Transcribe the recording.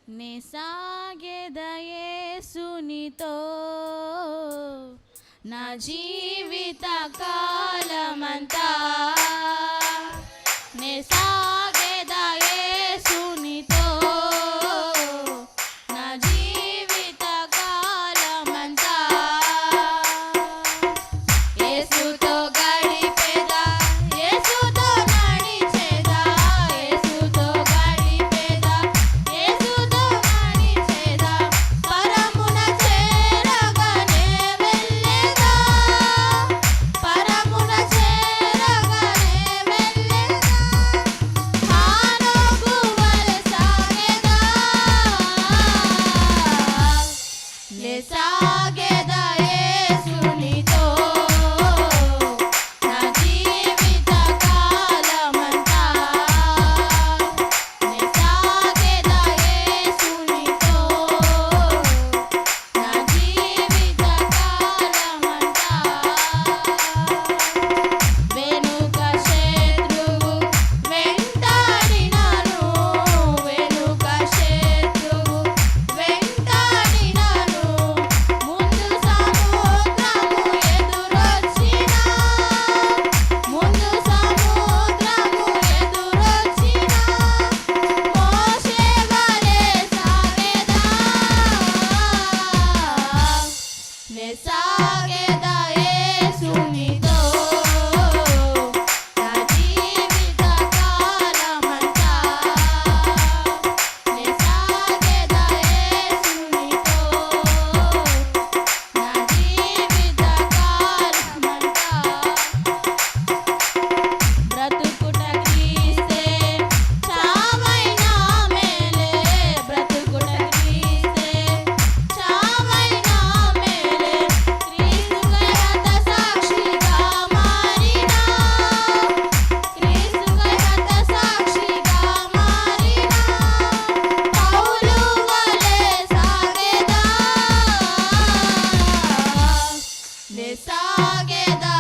నే సాగెద యేసునితో నా జీవిత కాలమంతా నే సాగెద యేసునితో నా జీవిత కాలమంతా యేసుతో గడిపేదా యేసుతో నడిచేదా యేసుతో గడిపేదా యేసుతో నడిచేదా పరమున చేరగానే వెళ్ళేదా పరమున చేరగానే వెళ్ళేదా హానోకు వలె సాగెదా నే సాగెదా యేసునితో నా జీవిత కాలమంతా నే సాగెదా యేసునితో నా జీవిత కాలమంతా వెనుక శత్రువు వెంటాడినాను వెనుక శత్రువు వెంటాడినాను ముందు సముద్రము ఎదురొచ్చినా ముందు సముద్రము ఎదురొచ్చినా మోషే వలె సాగెదా నే సాగెదా యేసునితో నా జీవిత కాలమంతా నే సాగెదా యేసునితో నా జీవిత కాలమంతా బ్రతుకుట క్రీస్తే చావైనా మేలే బ్రతుకుట క్రీస్తే చావైనా మేలే క్రీస్తుకై హత సాక్షిగా మారినా క్రీస్తుకై హత సాక్షిగా మారినా పౌలు వలె సాగెదా నే సాగెదా